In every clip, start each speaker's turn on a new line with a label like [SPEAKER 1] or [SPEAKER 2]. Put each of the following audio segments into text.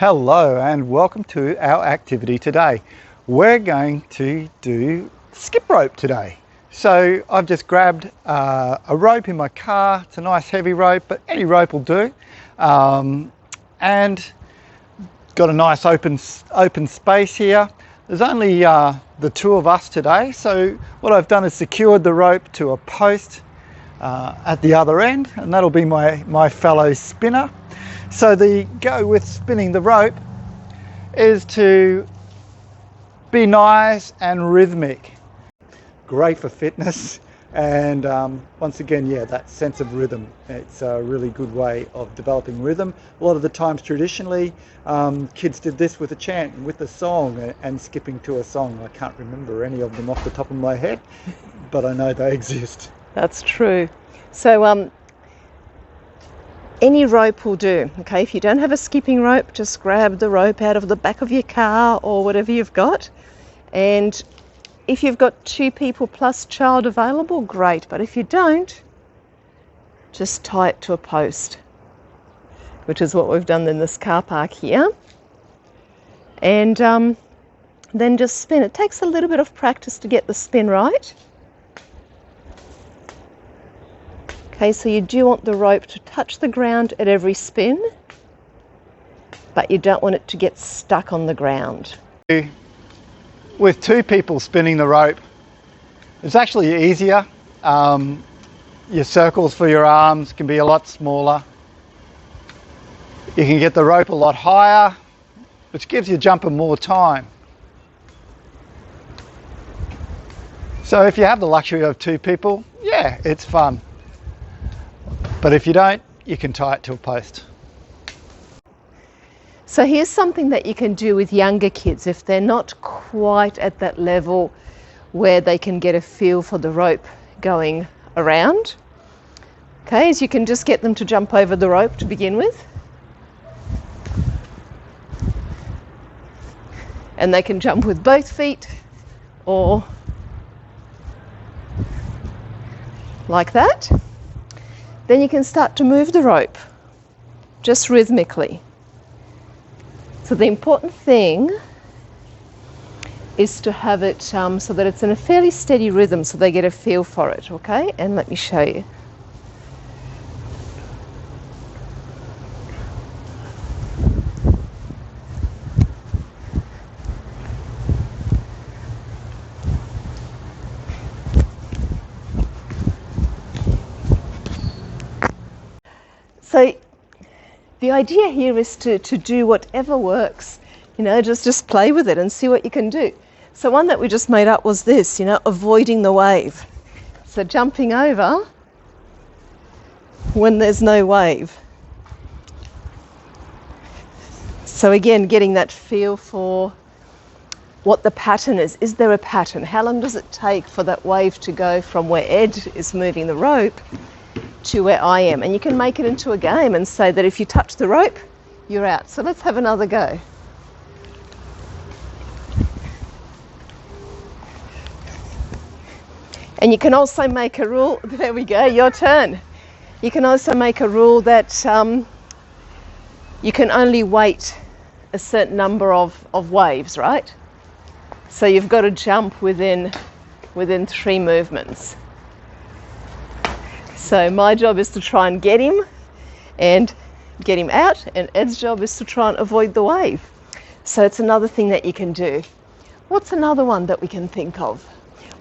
[SPEAKER 1] Hello and welcome to our activity today. We're going to do skip rope today. So I've just grabbed a rope in my car. It's a nice heavy rope, but any rope will do. And got a nice open space here. There's only the two of us today. So what I've done is secured the rope to a post at the other end, and that'll be my fellow spinner. So the go with spinning the rope is to be nice and rhythmic. Great for fitness, and once again, yeah, that sense of rhythm. It's a really good way of developing rhythm. A lot of the times traditionally, kids did this with a chant and with a song and skipping to a song. I can't remember any of them off the top of my head, but I know they exist.
[SPEAKER 2] That's true. So any rope will do. Okay, if you don't have a skipping rope, just grab the rope out of the back of your car or whatever you've got. And if you've got 2 people plus child available, great. But if you don't, just tie it to a post, which is what we've done in this car park here. And then just spin. It takes a little bit of practice to get the spin right. Okay, so you do want the rope to touch the ground at every spin, but you don't want it to get stuck on the ground.
[SPEAKER 1] With 2 people spinning the rope, it's actually easier. Your circles for your arms can be a lot smaller. You can get the rope a lot higher, which gives your jumper more time. So if you have the luxury of 2 people, yeah, it's fun. But if you don't, you can tie it to a post.
[SPEAKER 2] So here's something that you can do with younger kids if they're not quite at that level where they can get a feel for the rope going around. Okay, so you can just get them to jump over the rope to begin with. And they can jump with both feet or like that. Then you can start to move the rope, just rhythmically. So the important thing is to have it so that it's in a fairly steady rhythm so they get a feel for it, okay? And let me show you. So the idea here is to do whatever works, just play with it and see what you can do. So one that we just made up was this, avoiding the wave. So jumping over when there's no wave. So again, getting that feel for what the pattern is. Is there a pattern? How long does it take for that wave to go from where Ed is moving the rope to where I am? And you can make it into a game and say that if you touch the rope, you're out. So let's have another go. And you can also make a rule, there we go, your turn. You can also make a rule that you can only wait a certain number of waves, right? So you've got to jump within 3 movements. So my job is to try and get him out, and Ed's job is to try and avoid the wave. So it's another thing that you can do. What's another one that we can think of?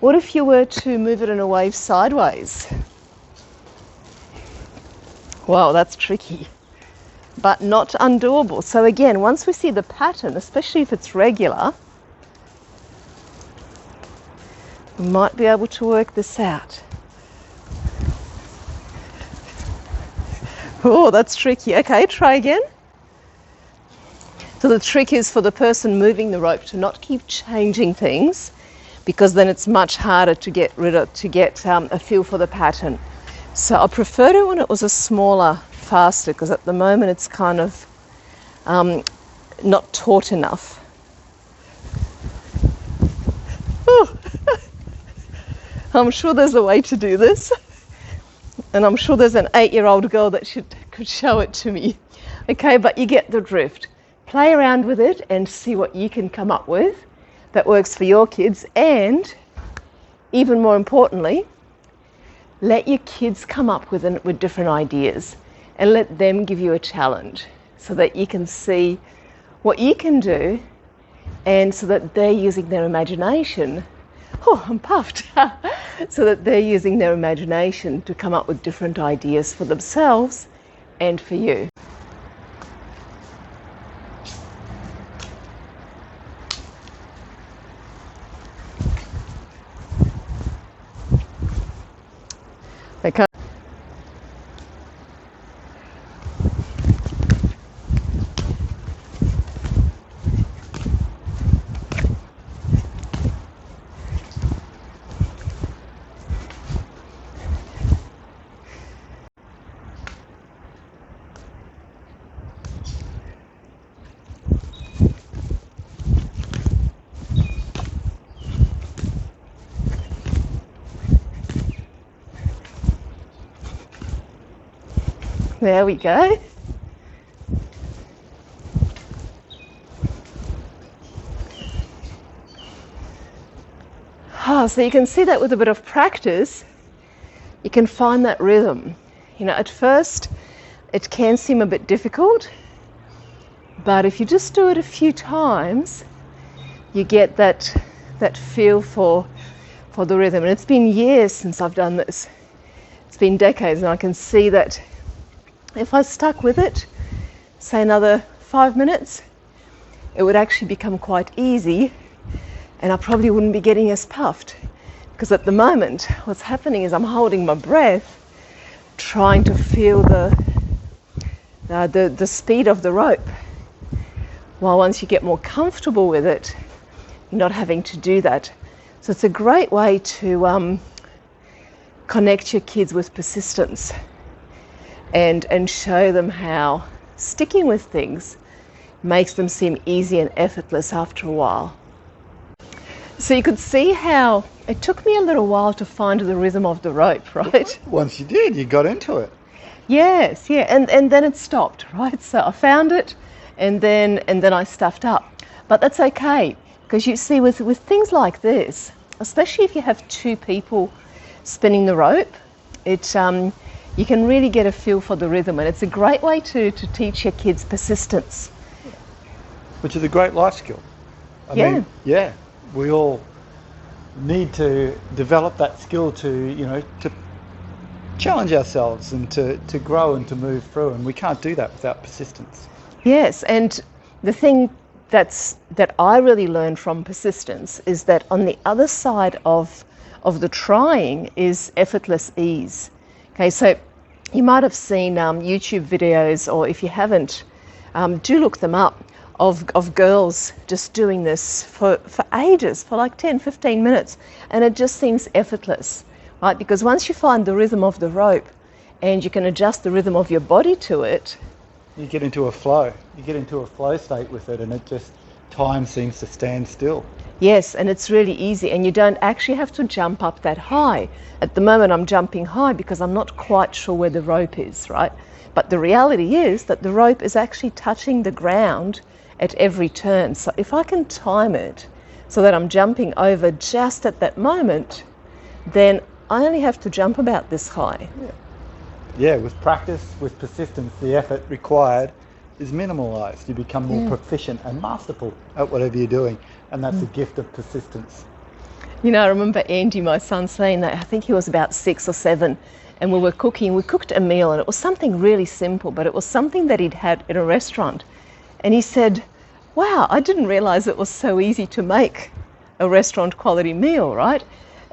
[SPEAKER 2] What if you were to move it in a wave sideways? Well, that's tricky, but not undoable. So again, once we see the pattern, especially if it's regular, we might be able to work this out. Oh, that's tricky. Okay, try again. So the trick is for the person moving the rope to not keep changing things, because then it's much harder to get a feel for the pattern. So I prefer it when it was a smaller, faster, because at the moment it's kind of not taut enough. Oh. I'm sure there's a way to do this. And I'm sure there's an 8-year-old girl that could show it to me. Okay, but you get the drift. play around with it and see what you can come up with that works for your kids, and even more importantly, let your kids come up with different ideas and let them give you a challenge so that you can see what you can do, and so that they're using their imagination. Oh, I'm puffed. So that they're using their imagination to come up with different ideas for themselves and for you. Okay. There we go. So you can see that with a bit of practice, you can find that rhythm. You know, at first it can seem a bit difficult, but if you just do it a few times, you get that feel for the rhythm. And it's been years since I've done this. It's been decades, and I can see that if I stuck with it, say another 5 minutes, it would actually become quite easy, and I probably wouldn't be getting as puffed. Because at the moment, what's happening is I'm holding my breath, trying to feel the speed of the rope. While once you get more comfortable with it, you're not having to do that. So it's a great way to connect your kids with persistence. And show them how sticking with things makes them seem easy and effortless after a while. So you could see how it took me a little while to find the rhythm of the rope, right?
[SPEAKER 1] Once you did, you got into it.
[SPEAKER 2] Yes, yeah, and then it stopped, right? So I found it, and then I stuffed up. But that's okay, because you see with things like this, especially if you have two people spinning the rope, you can really get a feel for the rhythm, and it's a great way to teach your kids persistence.
[SPEAKER 1] Which is a great life skill. I mean, we all need to develop that skill to challenge ourselves and to grow and to move through, and we can't do that without persistence.
[SPEAKER 2] Yes, and the thing that I really learned from persistence is that on the other side of the trying is effortless ease. Okay, so you might have seen YouTube videos, or if you haven't, do look them up, of girls just doing this for ages, for like 10, 15 minutes, and it just seems effortless, right? Because once you find the rhythm of the rope and you can adjust the rhythm of your body to it,
[SPEAKER 1] you get into a flow. You get into a flow state with it, and time seems to stand still.
[SPEAKER 2] Yes, and it's really easy, and you don't actually have to jump up that high. At the moment I'm jumping high because I'm not quite sure where the rope is, right? But the reality is that the rope is actually touching the ground at every turn. So if I can time it so that I'm jumping over just at that moment, then I only have to jump about this high.
[SPEAKER 1] Yeah, with practice, with persistence, the effort required is minimalised. You become more proficient and masterful at whatever you're doing, and that's the gift of persistence.
[SPEAKER 2] You know, I remember Andy, my son, saying that. I think he was about 6 or 7, and we were cooking. We cooked a meal, and it was something really simple, but it was something that he'd had in a restaurant. And he said, wow, I didn't realise it was so easy to make a restaurant quality meal, right?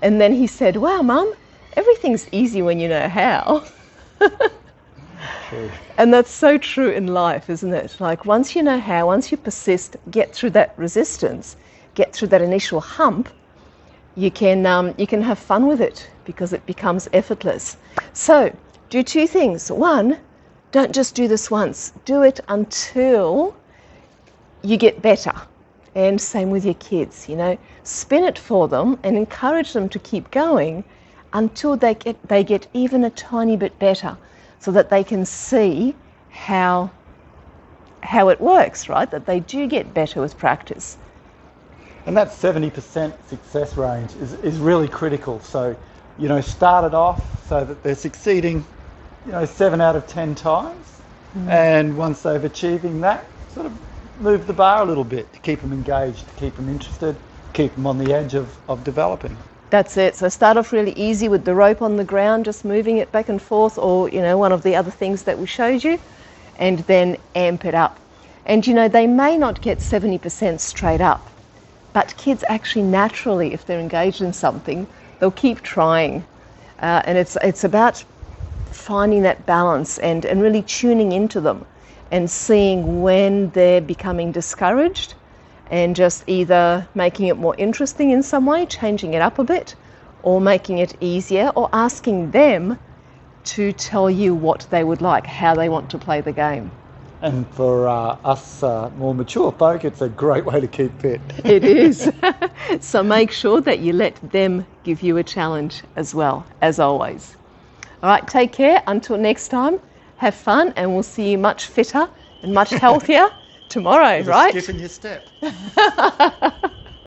[SPEAKER 2] And then he said, wow, Mum, everything's easy when you know how.
[SPEAKER 1] True.
[SPEAKER 2] And that's so true in life, isn't it? Like once you know how, once you persist, get through that resistance, get through that initial hump, you can have fun with it because it becomes effortless. So do 2 things. 1, don't just do this once. Do it until you get better. And same with your kids, spin it for them and encourage them to keep going until they get even a tiny bit better, so that they can see how how it works, right? That they do get better with practice.
[SPEAKER 1] And that 70% success range is really critical. So, start it off so that they're succeeding, 7 out of 10 times. And once they've achieving that, sort of move the bar a little bit to keep them engaged, to keep them interested, keep them on the edge of developing.
[SPEAKER 2] That's it. So start off really easy with the rope on the ground, just moving it back and forth, or, one of the other things that we showed you, and then amp it up. And, they may not get 70% straight up, but kids actually naturally, if they're engaged in something, they'll keep trying. And it's about finding that balance and really tuning into them and seeing when they're becoming discouraged and just either making it more interesting in some way, changing it up a bit, or making it easier, or asking them to tell you what they would like, how they want to play the game.
[SPEAKER 1] And for us more mature folk, it's a great way to keep fit.
[SPEAKER 2] It is. So make sure that you let them give you a challenge as well, as always. All right, take care. Until next time, have fun, and we'll see you much fitter and much healthier tomorrow, right?
[SPEAKER 1] Skipping your step.